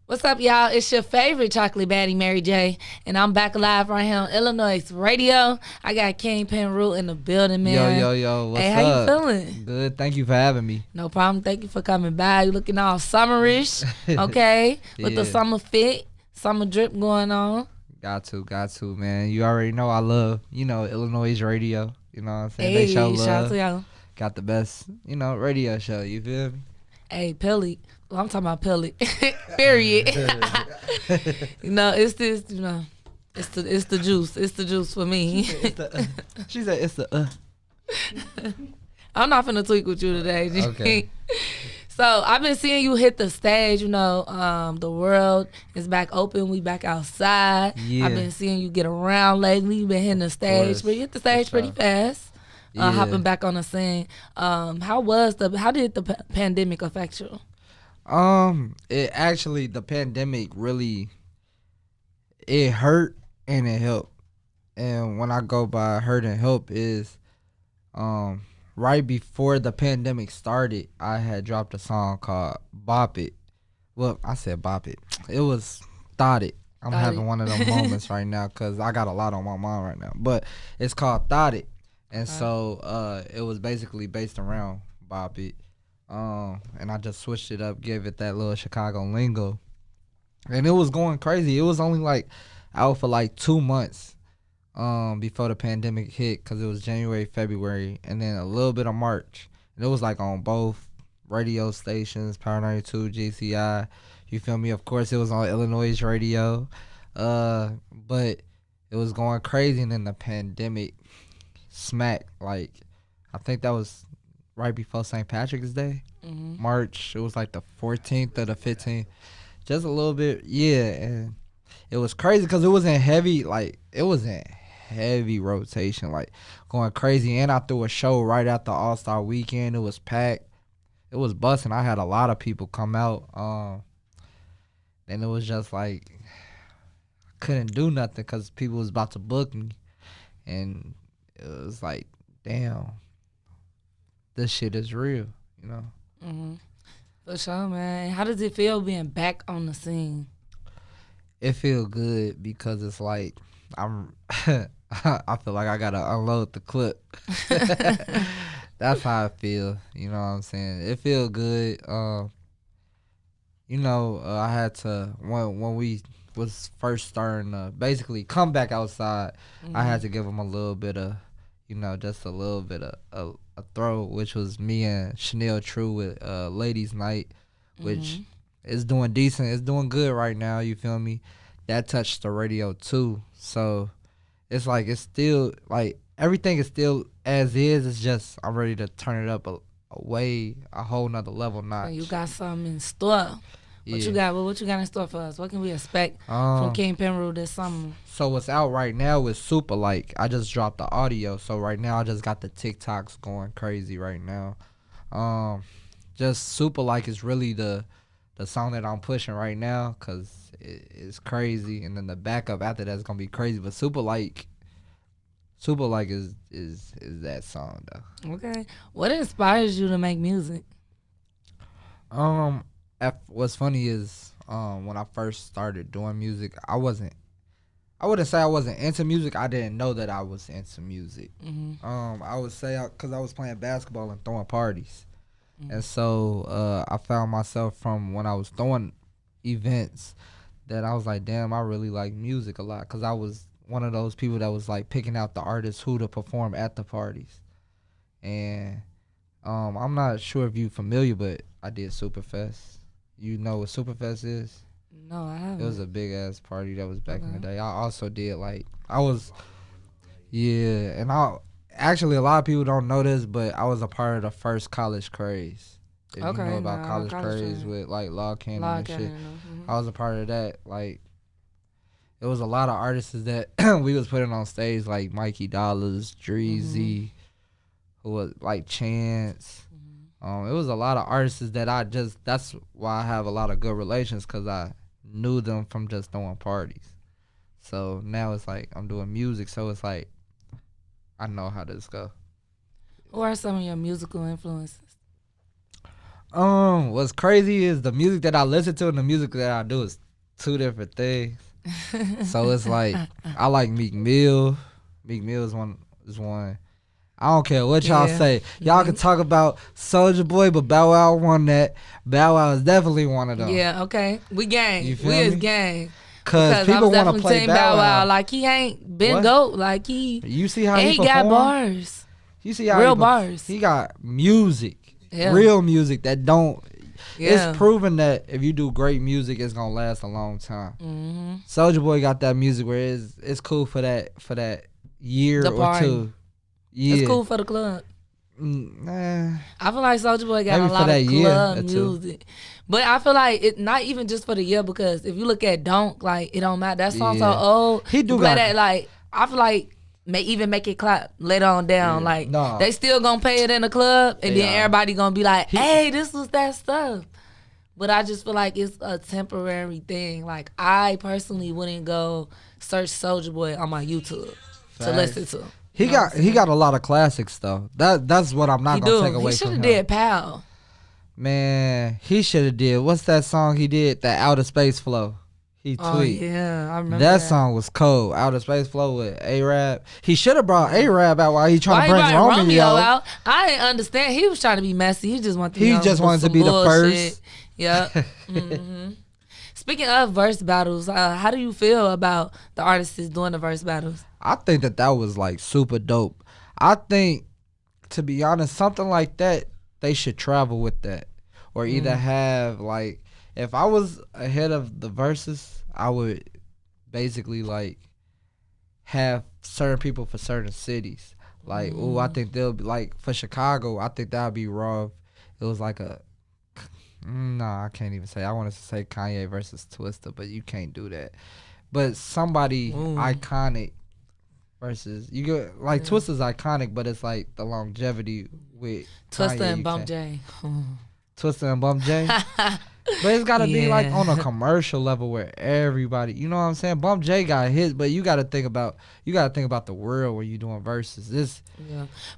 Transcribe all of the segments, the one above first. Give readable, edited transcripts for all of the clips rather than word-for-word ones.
What's up, y'all? It's your favorite chocolate baddie, Mary J. And I'm back live right here on iLLANOiZE Radio. I got KingPinRue in the building, Yo, man. yo, yo, what's Hey, up? how you feeling? Good, thank you for having me. No problem. Thank you for coming by. You looking all summerish, okay? With the Yeah. summer fit, summer drip going on. Got to, man. You already know I love, iLLANOiZE Radio. You know what I'm saying? Hey, They show shout out love. to y'all. Got the best, radio show. You feel me? Hey, Pilly. Well, I'm talking about Pilly. Period. It's this, it's the juice. It's the juice for me. She said it's the I'm not finna tweak with you today. G. Okay. So I've been seeing you hit the stage. The world is back open. We back outside. Yeah. I've been seeing you get around lately. You been hitting the stage, but you hit the stage pretty fast. Yeah. Hopping back on the scene. How did the pandemic affect you? The pandemic really, it hurt and it helped. And when I go by hurt and help is, right before the pandemic started, I had dropped a song called Bop It. Well, I said Bop It. It was Thought It. I'm Thought having It. one of them moments right now because I got a lot on my mind right now. But it's called Thought It. And so it was basically based around Bop It. And I just switched it up, gave it that little Chicago lingo. And it was going crazy. It was only like out for like 2 months before the pandemic hit because it was January, February, and then a little bit of March. And it was like on both radio stations, Power 92, GCI. You feel me? Of course, it was on iLLANOiZE Radio. But it was going crazy, and then the pandemic smacked. Like, I think that was right before St. Patrick's Day. Mm-hmm. March, it was like the 14th or the 15th. Just a little bit, yeah. And it was crazy because it was in heavy rotation, like going crazy. And I threw a show right after All-Star Weekend. It was packed. It was busting. I had a lot of people come out. And it was just like, I couldn't do nothing because people was about to book me. And it was like, damn, this shit is real, you know? Mm-hmm. For sure, man. How does it feel being back on the scene? It feel good because it's like I feel like I gotta unload the clip. That's how I feel. You know what I'm saying? It feel good. I had to when we was first starting to basically come back outside. Mm-hmm. I had to give them a little bit of, just a little bit of a throw, which was me and Chanel True with Ladies Night, which is doing decent. It's doing good right now. You feel me? That touched the radio too. So it's like it's still like everything is still as is. It's just I'm ready to turn it up a whole nother level notch. So you got something in store. What you got? What you got in store for us? What can we expect from KingPinRue this summer? So what's out right now is Super Like. I just dropped the audio, so right now I just got the TikToks going crazy right now. Just Super Like is really the song that I'm pushing right now because it's crazy, and then the backup after that's gonna be crazy. But Super Like is that song though. Okay. What inspires you to make music? What's funny is when I first started doing music, I wouldn't say I wasn't into music. I didn't know that I was into music. Mm-hmm. I would say because I was playing basketball and throwing parties. And so I found myself from when I was throwing events that I was like, damn, I really like music a lot because I was one of those people that was like picking out the artists who to perform at the parties. And I'm not sure if you're familiar, but I did Superfest. You know what Superfest is? No, I haven't. It was a big ass party that was back in the day. I also did and actually a lot of people don't know this, but I was a part of the first College Craze. If you know about College Craze with like Log Cannon and shit. Mm-hmm. I was a part of that. Like, it was a lot of artists that we was putting on stage, like Mikey Dollars, Dreezy, who was like Chance. It was a lot of artists that that's why I have a lot of good relations because I knew them from just throwing parties. So now it's like I'm doing music, so it's like I know how this go. Who are some of your musical influences? What's crazy is the music that I listen to and the music that I do is two different things. So it's like I like Meek Mill. Meek Mill is one. I don't care what y'all say. Y'all can talk about Soulja Boy, but Bow Wow won that. Bow Wow is definitely one of them. Yeah, okay. We gang. You feel We me? is gang. Because people want to play Bow Wow. Like, he ain't been GOAT. Like, You see how he perform? got bars. You see how real bars. He got music. Yeah. Real music that don't. Yeah. It's proven that if you do great music, it's gonna last a long time. Mm-hmm. Soulja Boy got that music where it's cool for that year or two. Yeah. It's cool for the club. Nah. I feel like Soulja Boy got Maybe a lot of club music. But I feel like it not even just for the year, because if you look at Donk, like, it don't matter. That song's so old. He do play that, like, I feel like even make it clap later on down. Yeah. Like, they still gonna play it in the club, and then everybody gonna be like, hey, this was that stuff. But I just feel like it's a temporary thing. Like, I personally wouldn't go search Soulja Boy on my YouTube to listen to. He got a lot of classics though. That's what I'm not gonna take away from him. He should have did Pal. Man, he should have did. What's that song he did? That Outer Space Flow. He tweet. Oh yeah, I remember that song was cold. Outer Space Flow with A-Rap. He should have brought A-Rap out while he trying to bring Romeo out. I didn't understand. He was trying to be messy. He just wanted to be the first. Yeah. Mm-hmm. Speaking of verse battles, how do you feel about the artists doing the verse battles? I think that was like super dope. I think, to be honest, something like that, they should travel with that. Or either have, like, if I was ahead of the verses, I would basically, like, have certain people for certain cities. Like, I think they'll be, like, for Chicago, I think that would be raw. It was like I can't even say. I wanted to say Kanye versus Twista, but you can't do that. But somebody iconic versus, you get, like, Twista's iconic, but it's like the longevity with Twista Kanye, and Bump J. Twista and Bump J. But it's got to be like on a commercial level where everybody, you know what I'm saying? Bump J got hits, but you got to think about the world when you doing verses.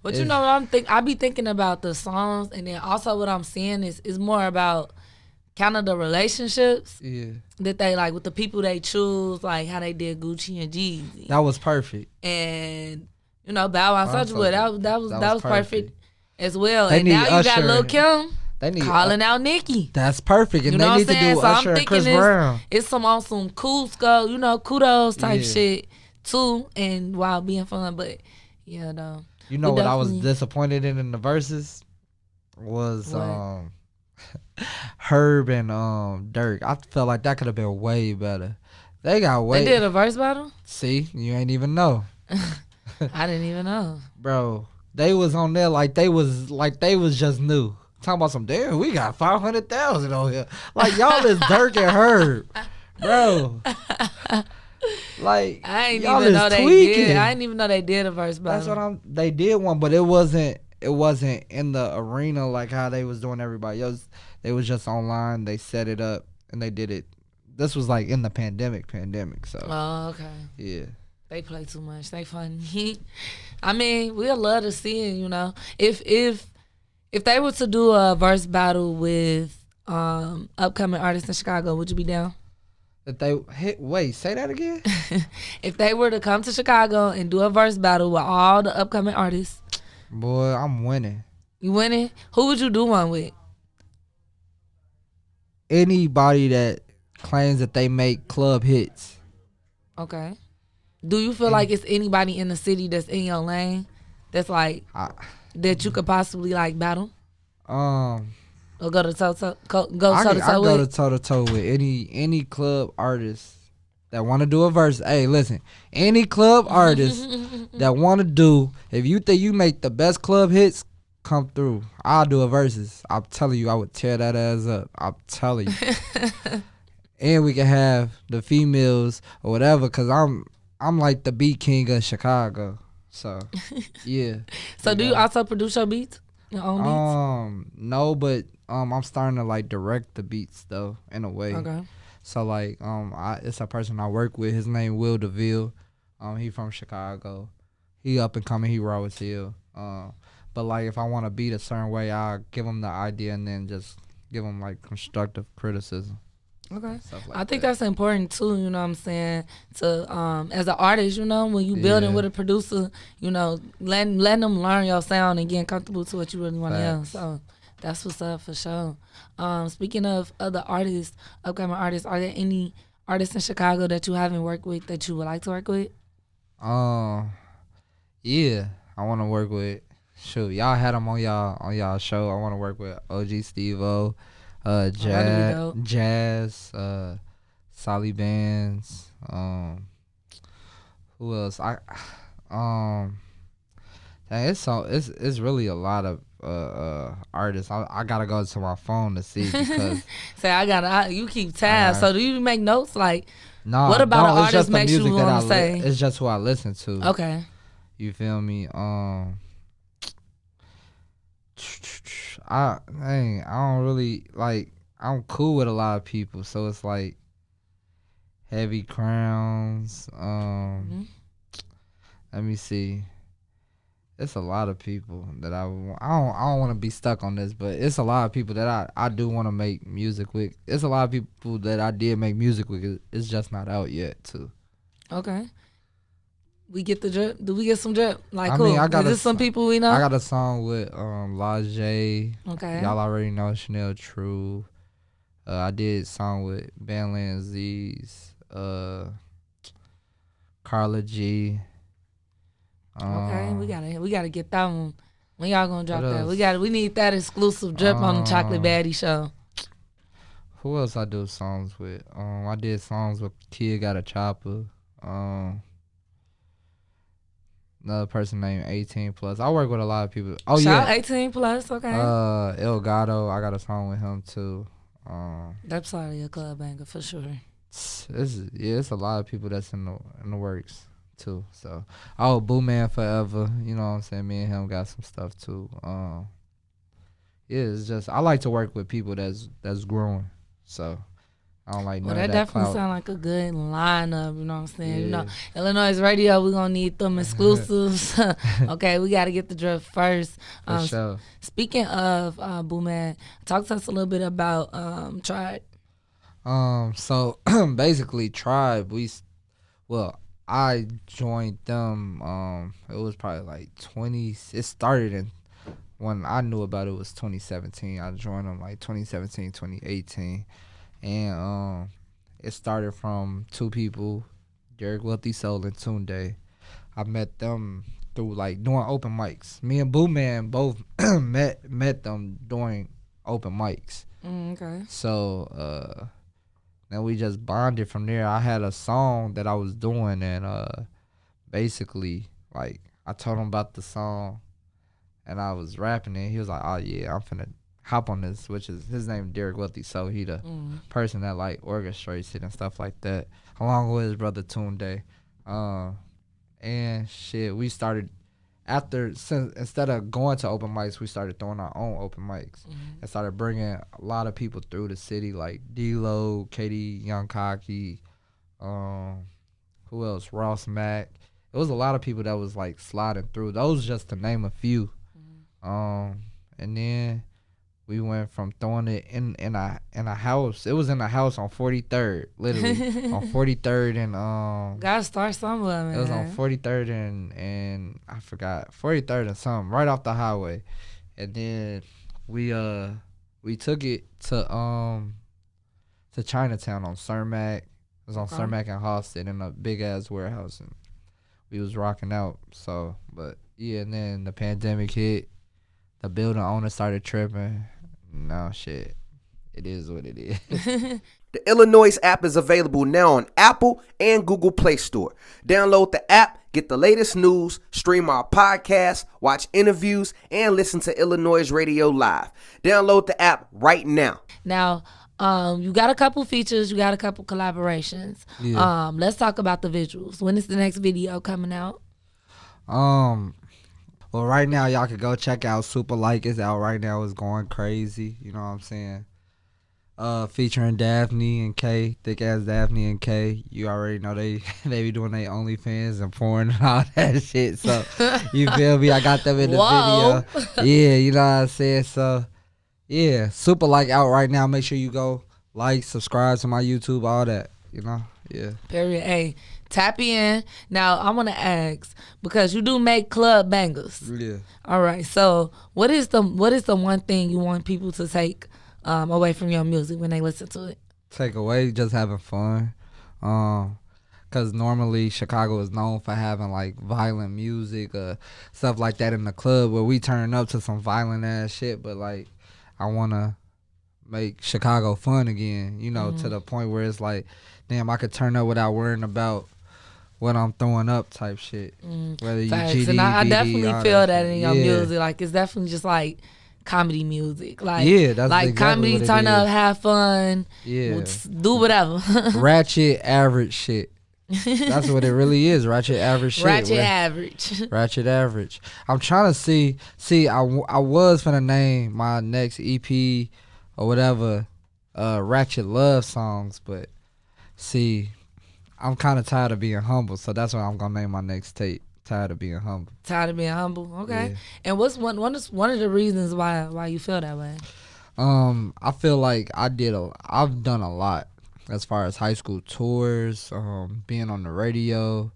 But you know what I be thinking about the songs, and then also what I'm seeing is more about kind of the relationships that they, like, with the people they choose, like how they did Gucci and Jeezy. That was perfect. And you know, Bow Wow, Soulja Boy, that was perfect as well. They and now Usher. You got Lil Kim. They need calling out Nicki. That's perfect. And you know they need to do Usher and Chris Brown. It's some Cusco, you know, kudos type shit too, and while being fun. But yeah, though. You know what I was disappointed in the verses was Herb and Dirk. I felt like that could have been way better. They did a verse battle? See, you ain't even know. I didn't even know. Bro, they was on there like they was just new. Talking about some, damn, we got 500,000 on here. Like, y'all is Dirk and Herb. Bro. Like, I ain't y'all even is know tweaking. They did. I didn't even know they did a verse battle. That's what they did one, but it wasn't in the arena like how they was doing everybody else. They was just online. They set it up and they did it. This was like in the pandemic. So. Oh, okay. Yeah. They play too much. They funny. I mean, we'd love to see it, you know. If they were to do a verse battle with upcoming artists in Chicago, would you be down? If they wait, say that again? If they were to come to Chicago and do a verse battle with all the upcoming artists. Boy, I'm winning. You winning? Who would you do one with? Anybody that claims that they make club hits. Okay. Do you feel like it's anybody in the city that's in your lane that's like that you could possibly like battle? Or go to toe to toe with? I go to toe to toe with any club artist that want to do a verse. Hey, listen, any club artist that want to do, if you think you make the best club hits, come through. I'll do a verses. I'm telling you, I would tear that ass up. I'm telling you. And we can have the females or whatever, cause I'm like the beat king of Chicago. So yeah. So do you also produce your beats? Your own beats? No, but I'm starting to like direct the beats though, in a way. Okay. So like it's a person I work with. His name Will DeVille. He from Chicago. He up and coming. He raw as hell. But like if I want to beat a certain way, I'll give him the idea and then just give them like constructive criticism. Okay. Like I think that's important too, you know what I'm saying? To as an artist, you know, when you building with a producer, you know, letting them learn your sound and getting comfortable to what you really want to hear. So that's what's up for sure. Speaking of other artists, upcoming artists, are there any artists in Chicago that you haven't worked with that you would like to work with? Yeah, I want to work with. Shoot, y'all had them on y'all show. I want to work with OG Steve-O, Jazz, Solly Bands. Who else? It's really a lot of artists. I gotta go to my phone to see because say you keep tabs. So do you make notes like? Nah, what about an artist makes you want to say? It's just who I listen to. Okay. You feel me? I don't really like. I'm cool with a lot of people, so it's like Heavy Crowns. Let me see. It's a lot of people that I don't want to be stuck on this, but it's a lot of people that I do want to make music with. It's a lot of people that I did make music with. It's just not out yet too. Okay. We get the drip. Do we get some drip? Like, I mean, is this some people we know? I got a song with Lajay. Okay. Y'all already know Chanel True. I did a song with iLLANOiZE, Carla G. Okay, we gotta get that one. When y'all gonna drop that? We need that exclusive drip on the Chocolate Baddie show. Who else I do songs with? I did songs with Kid Got a Chopper. Another person named 18 Plus. I work with a lot of people. Oh Shout 18 Plus, okay. El Gato, I got a song with him too. That's probably a club banger for sure. It's a lot of people that's in the works too. So Boo Man Forever, you know what I'm saying? Me and him got some stuff too. It's just I like to work with people that's growing. So I don't like none of that definitely sound like a good lineup, you know what I'm saying? Yeah. You know, iLLANOiZE Radio, we're gonna need them exclusives. Okay, we gotta get the drip first. For sure. Speaking of Boo Man, talk to us a little bit about Tribe. So basically Tribe, I joined them. It was probably like it started when I knew about it was 2017. I joined them like 2017, 2018. And it started from two people, Derek Wealthy Soul and Tunde. I met them through like doing open mics. Me and Boo Man both met them doing open mics. Okay. So then we just bonded from there. I had a song that I was doing, and basically like I told him about the song, and I was rapping it. He was like, "Oh yeah, I'm finna hop on this," which is his name, Derek Wealthy. So he the person that like orchestrates it and stuff like that, along with his brother Tunde. And shit, we started instead of going to open mics, we started throwing our own open mics and started bringing a lot of people through the city, like D-Lo, Katie Young Cocky, who else? Ross Mack. It was a lot of people that was like sliding through. Those just to name a few. And then we went from throwing it in a house. It was in a house on 43rd, literally on 43rd and Gotta start somewhere, man. It was on 43rd and I forgot 43rd and something, right off the highway. And then we took it to Chinatown on Cermak. It was on Cermak and Halsted in a big ass warehouse, and we was rocking out. So, but yeah, and then the pandemic hit. The building owner started tripping. No shit. It is what it is. The iLLANOiZE app is available now on Apple and Google Play Store. Download the app, get the latest news, stream our podcasts, watch interviews, and listen to iLLANOiZE Radio live. Download the app right now. Now, you got a couple features, you got a couple collaborations. Yeah. Let's talk about the visuals. When is the next video coming out? Well, right now, y'all can go check out Super Like. It's out right now. It's going crazy. You know what I'm saying? Featuring Daphne and Kay, thick ass Daphne and Kay. You already know they be doing their OnlyFans and porn and all that shit. So you feel me? I got them in the video. Yeah, you know what I'm saying? So Yeah, super like out right now. Make sure you go like, subscribe to my YouTube, all that. You know, yeah. Period. Hey, tap in. Now I want to ask because you do make club bangers. Yeah. All right. So what is the one thing you want people to take away from your music when they listen to it? Take away just having fun. Cause normally Chicago is known for having like violent music, stuff like that in the club where we turn up to some violent ass shit. But like, I wanna make Chicago fun again, you know, to the point where it's like, damn, I could turn up without worrying about what I'm throwing up type shit. Whether you Facts. GD, And I BD, definitely all feel that shit. in your music. Like it's definitely just like comedy music. Like Yeah, that's like exactly comedy, what it turn up, is. have fun. Yeah. Do whatever. Ratchet average shit. That's what it really is. Ratchet average shit. Ratchet average. Ratchet average. I'm trying to see. I was finna name my next EP or whatever, Ratchet Love Songs, but see, I'm kind of tired of being humble, so that's why I'm gonna name my next tape. Tired of being humble. Tired of being humble. Okay. Yeah. And what's one of the reasons why you feel that way? I feel like I've done a lot as far as high school tours, being on the radio,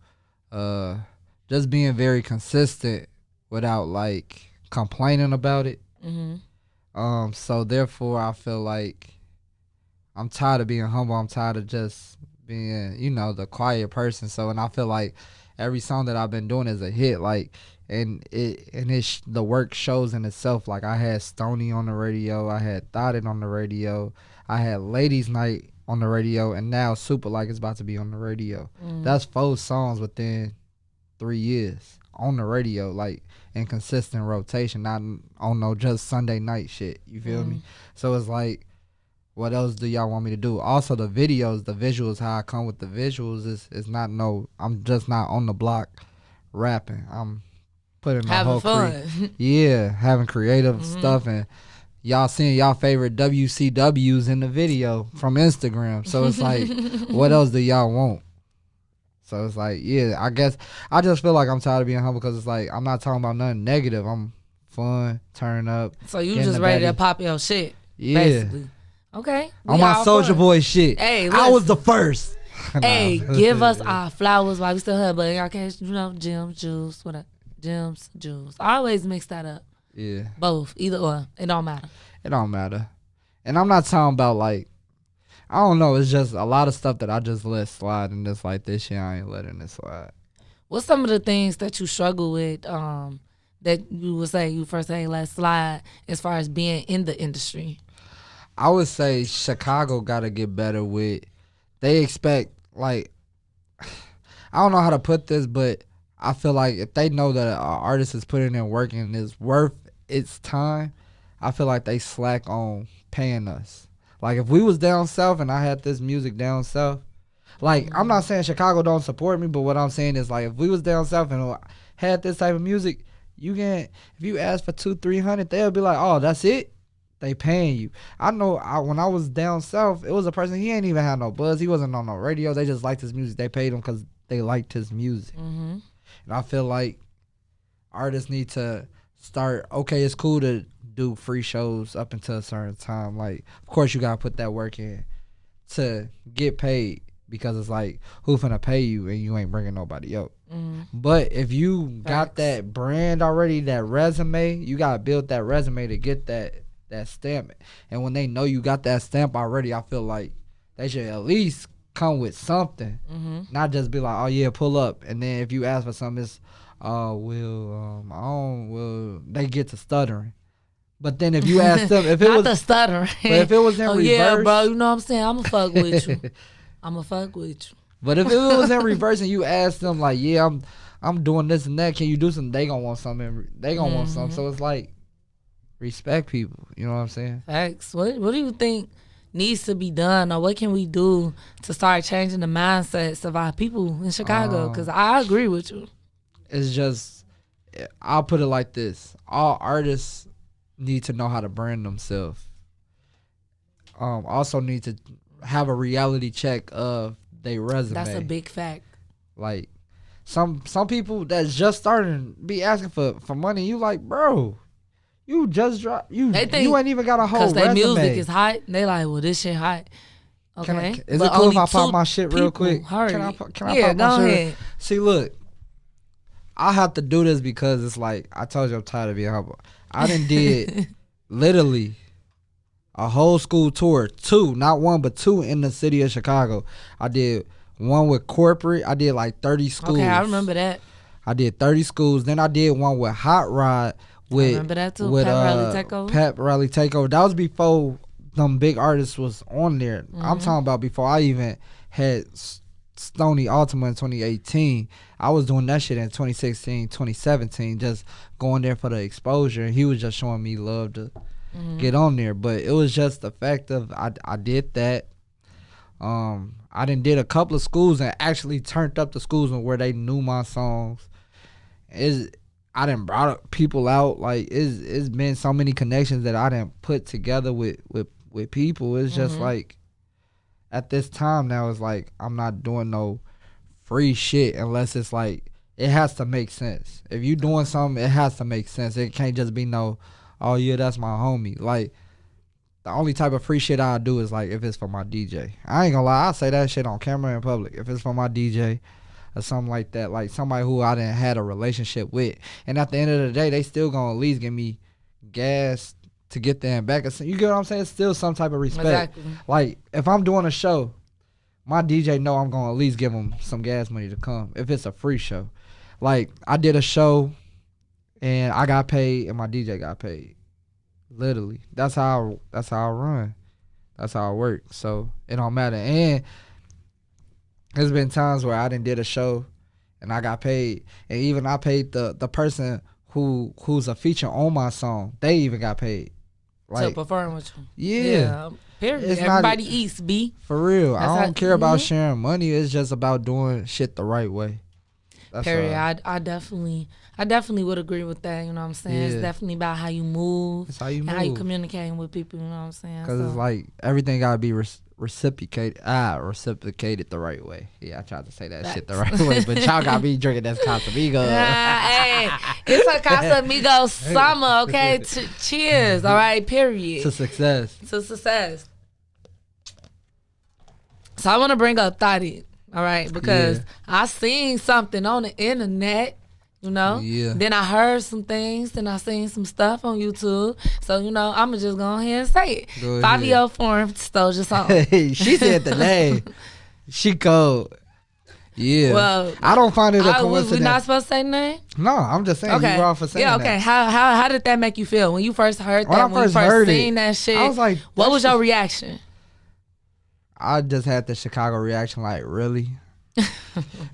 just being very consistent without like complaining about it. So therefore I feel like I'm tired of being humble. I'm tired of just being, you know, the quiet person. So, and I feel like every song that I've been doing is a hit. Like, the work shows in itself. Like I had Stoney on the radio, I had Thotted on the radio, I had Ladies Night on the radio, and now Super Like is about to be on the radio. That's 4 songs within 3 years on the radio, like in consistent rotation, not on no just Sunday night shit. You feel me? So it's like, what else do y'all want me to do? Also the videos, the visuals, how I come with the visuals is not I'm just not on the block rapping. I'm putting the Having whole fun. having creative stuff, and y'all seeing y'all favorite WCWs in the video from Instagram. So it's like, what else do y'all want? So it's like, yeah, I guess I just feel like I'm tired of being humble because it's like I'm not talking about nothing negative. I'm fun, turn up. So you just ready to pop your shit. Yeah. Basically. Okay. On my Soulja Boy shit. Hey, I was the first. Hey, give us our flowers while we still have, but in our case, you know, gems, juice, whatever. Gems, juice. I always mix that up. Yeah. Both, either or. It don't matter. It don't matter. And I'm not talking about like, I don't know, it's just a lot of stuff that I just let slide, and just like this shit, I ain't letting it slide. What's some of the things that you struggle with that you would say you first ain't let slide as far as being in the industry? I would say Chicago got to get better with, they expect, like, I don't know how to put this, but I feel like if they know that an artist is putting in work and is worth its time, I feel like they slack on paying us. Like, if we was down south and I had this music down south, like, I'm not saying Chicago don't support me, but what I'm saying is, like, if we was down south and had this type of music, you can, if you ask for $200-300, they'll be like, oh, that's it? They paying you. I know when I was down south, it was a person, he ain't even had no buzz. He wasn't on no radio. They just liked his music. They paid him because they liked his music. And I feel like artists need to start, okay, it's cool to do free shows up until a certain time. Like, of course you got to put that work in to get paid, because it's like, who finna pay you and you ain't bringing nobody up. But if you got that brand already, that resume, you got to build that resume to get that stamp. And when they know you got that stamp already, I feel like they should at least come with something, not just be like, oh yeah, pull up, and then if you ask for something, it's they get to stuttering. But then if you ask them, if it Not was the stuttering, but if it was in reverse, yeah, bro, you know what I'm saying, I'ma fuck with you. But if it was in reverse and you ask them like, yeah, I'm doing this and that, can you do something? They gonna want something. They gonna want something. So it's like, respect people. You know what I'm saying? Facts. What do you think needs to be done, or what can we do to start changing the mindsets of our people in Chicago? Because I agree with you. It's just, I'll put it like this: all artists need to know how to brand themselves. Also need to have a reality check of their resume. That's a big fact. Like, some people that's just starting be asking for money. You like, bro, You just dropped. You They think you ain't even got a whole because resume. their music is hot. They like, well, this shit hot. Okay. Is it cool if I pop my shit real quick? Hurry. Can I pop my go shit? ahead. See, look, I have to do this because it's like I told you I'm tired of being humble. I done did literally a whole school tour, 2, not 1 but 2 in the city of Chicago. I did one with corporate. I did like 30 schools. Okay, I remember that. I did 30 schools. Then I did one with Hot Rod. With, I remember that too. With, Pep Rally Takeover. Pep Rally Takeover. That was before them big artists was on there. I'm talking about before I even had Stoney Ultima in 2018. I was doing that shit in 2016, 2017, just going there for the exposure. And he was just showing me love to get on there. But it was just the fact of I did that. I done did a couple of schools and actually turned up the schools where they knew my songs. I done brought up people out. Like it's been so many connections that I done put together with people. It's just like at this time now it's like I'm not doing no free shit unless it's like it has to make sense. If you doing something, it has to make sense. It can't just be no, oh yeah, that's my homie. Like the only type of free shit I do is like if it's for my DJ. I ain't gonna lie, I say that shit on camera in public. If it's for my DJ or something like that, like somebody who I didn't had a relationship with, and at the end of the day, they still gonna at least give me gas to get there and back. You get what I'm saying? It's still some type of respect. Exactly. Like if I'm doing a show, my DJ know I'm gonna at least give him some gas money to come if it's a free show. Like I did a show and I got paid and my DJ got paid. Literally, that's how I run. That's how I work. So it don't matter. And there's been times where I done did a show and I got paid, and even I paid the person who's a feature on my song. They even got paid. Like, to perform with you. Yeah. Period. It's Everybody not, eats, B. For real. That's I don't care about sharing money. It's just about doing shit the right way. That's Period. I definitely would agree with that. You know what I'm saying? Yeah. It's definitely about how you move. It's how you and move. how you communicating with people. You know what I'm saying? Because it's like everything gotta be reciprocated the right way. Yeah, I tried to say that shit the right way, but y'all got me drinking that Casamigos. Hey, it's a Casamigos summer, okay? Cheers, all right? Period. To success. So I want to bring up Baddie, all right? Because I seen something on the internet, you know? Yeah. Then I heard some things, then I seen some stuff on YouTube. So, you know, I'm going to just go ahead and say it. Fivio Forum stole your song. Hey, she said the name. She cold. Yeah. Well, I don't find it a coincidence. We not supposed to say the name? No, I'm just saying you wrong for saying that. Yeah, okay. How did that make you feel when you first heard that? When you first seen that shit? I was like, what was your reaction? I just had the Chicago reaction, like, really?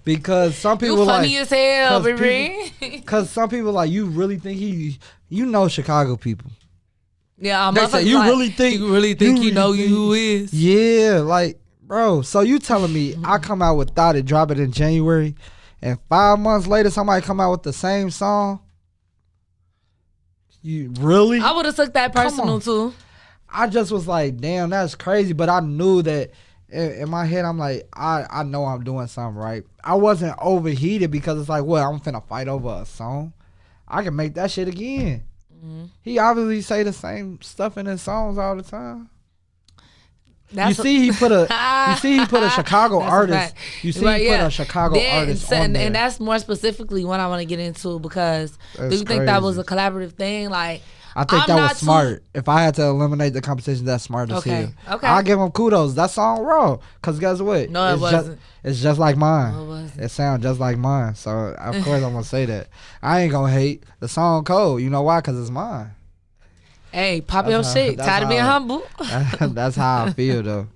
Because some people you funny like, as hell, baby. Because some people like, you really think you know Chicago people. Yeah, they say you really think you know who is. Yeah, like, bro. So you telling me I come out with Thought It, drop it in January, and 5 months later somebody come out with the same song? You really? I would have took that personal too. I just was like, damn, that's crazy. But I knew that in my head, I'm like, I know I'm doing something right. I wasn't overheated because it's like, well, I'm finna fight over a song. I can make that shit again. Mm-hmm. He obviously say the same stuff in his songs all the time. You see, he put a Chicago artist. You see, he put a Chicago artist on there. And that's more specifically what I want to get into, because that's do you think that was a collaborative thing? Like, I think that was smart. If I had to eliminate the competition, that's smart as hell. Okay. I'll give him kudos. That song raw. Because guess what? No, it wasn't. It's just like mine. No, it wasn't. It sounds just like mine. So, of course, I'm going to say that. I ain't going to hate. The song cold. You know why? Because it's mine. Hey, pop your shit. Tired of being humble. That's how I feel, though.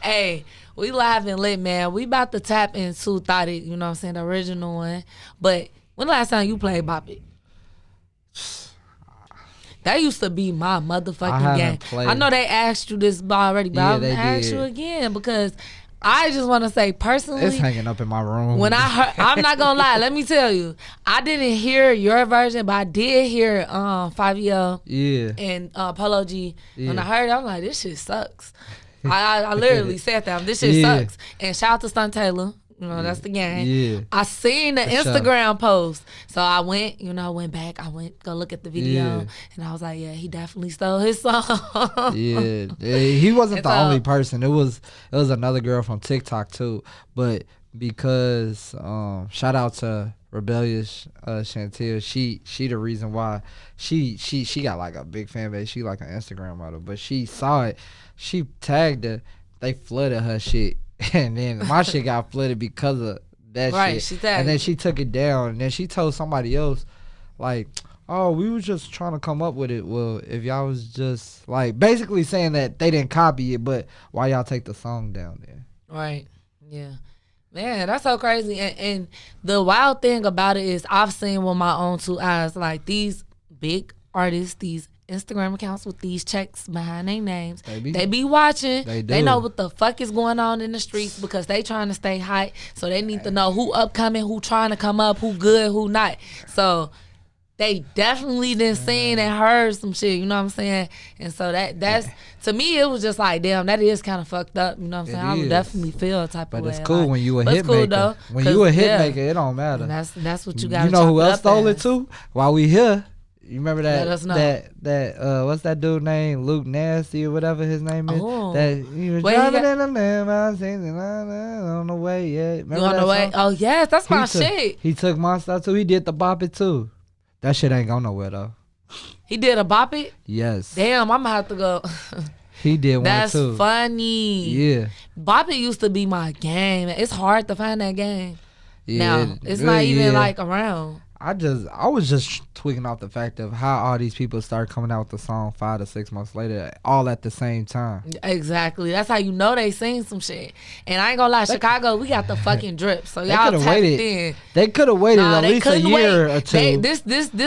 Hey, we live and lit, man. We about to tap into Thought It, you know what I'm saying, the original one. But when the last time you played Bop It? That used to be my motherfucking game. I know they asked you this already, but I'm going to ask you again, because I just want to say personally, it's hanging up in my room. When I heard, I'm not gonna lie, let me tell you, I didn't hear your version, but I did hear Fivio and Polo G. When I heard it, I'm like, this shit sucks. I literally said that, this shit sucks. And shout out to Stunt Taylor. You know, that's the game. Yeah. I seen the Instagram post. So I went, went back. I went go look at the video. And I was like, yeah, he definitely stole his song. Yeah. He wasn't the only person. It was another girl from TikTok too. But because shout out to Rebellious Chantel, she the reason why she got like a big fan base. She like an Instagram model. But she saw it. She tagged her. They flooded her shit. And then my shit got flooded because of that shit. She and then she took it down. And then she told somebody else, like, oh, we was just trying to come up with it. Well, if y'all was just, like, basically saying that they didn't copy it, but why y'all take the song down there? Right. Yeah. Man, that's so crazy. And the wild thing about it is I've seen with my own two eyes, like, these big artists, these Instagram accounts with these checks behind their names. They be watching. They know what the fuck is going on in the streets because they trying to stay hype. So they need to know who upcoming, who trying to come up, who good, who not. So they definitely done seen and heard some shit, you know what I'm saying? And so that's to me, it was just like, damn, that is kind of fucked up, you know what I'm saying? I would definitely feel a type of way. But it's cool like, when you a hit maker. Though, when you a hit maker, it don't matter. That's what you got. You know who else stole it too? While we here. You remember that? Let us know. That what's that dude name? Luke Nasty or whatever his name is. Oh. That he was driving in a Lambo, singing on the way. Yeah, remember you on the way? Song? Oh yes, that's my shit. He took my stuff too. He did the bop it too. That shit ain't going nowhere though. He did a bop it? Yes. Damn, I'm gonna have to go. He did one that's too. That's funny. Yeah. Bop it used to be my game. It's hard to find that game. Yeah. Now it's not even like around. I was just tweaking off the fact of how all these people start coming out with the song 5 to 6 months later, all at the same time. Exactly. That's how you know they seen some shit. And I ain't gonna lie, Chicago, we got the fucking drip. So y'all tapped in. They could have waited at least a year or two. This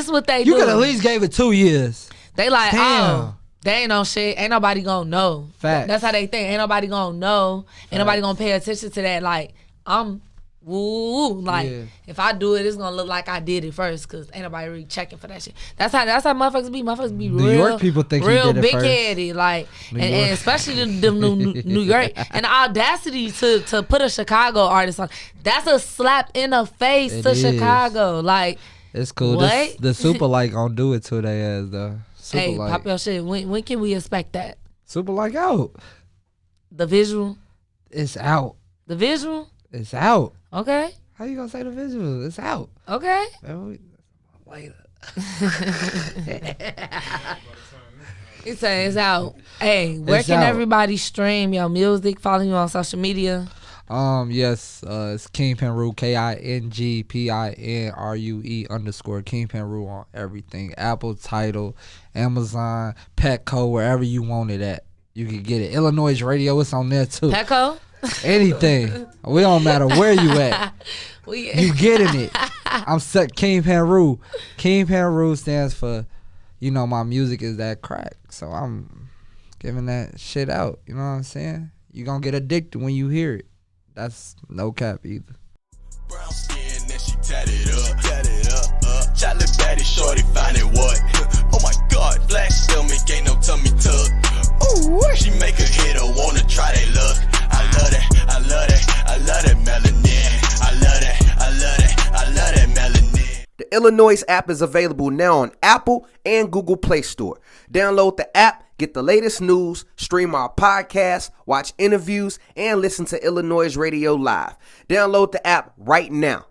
what they do. You could at least gave it 2 years. They like, damn. Oh, they ain't no shit. Ain't nobody gonna know. Facts. That's how they think. Ain't nobody gonna know. Ain't nobody gonna pay attention to that. Like, I'm woo, like if I do it, it's gonna look like I did it first, cause ain't nobody really checking for that shit. That's how motherfuckers be. Motherfuckers be New real, York people think real big big headed, like, and especially the New York and the audacity to put a Chicago artist on. That's a slap in the face to Chicago. Like, it's cool. What? The Super Like gonna do it to their ass though. Super hey, Like. pop your shit. When can we expect that? Super Like out. The visual. It's out. The visual. It's out. Okay. How you gonna say the visual? It's out. Okay. Later. He said it's out. Hey, where can everybody stream your music? Follow you on social media. Yes, it's KingPinRue, KingPinRue _ KingPinRue on everything. Apple, Tidal, Amazon, Petco, wherever you want it at. You can get it. iLLANOiZE Radio, it's on there too. Petco? Anything. We don't matter where you at. You getting it. I'm set. KingPinRue. KingPinRue stands for, my music is that crack. So I'm giving that shit out. You know what I'm saying? You gonna get addicted when you hear it. That's no cap either. Brown skin and she tatted up. Chocolate Baddie, shorty finding what? Oh my God, black stomach, ain't no tummy tuck. Ooh, she make a hitter, wanna try they luck. I love that melanin. I love that melanin. The iLLANOiZE app is available now on Apple and Google Play Store. Download the app, get the latest news, stream our podcasts, watch interviews, and listen to iLLANOiZE Radio live. Download the app right now.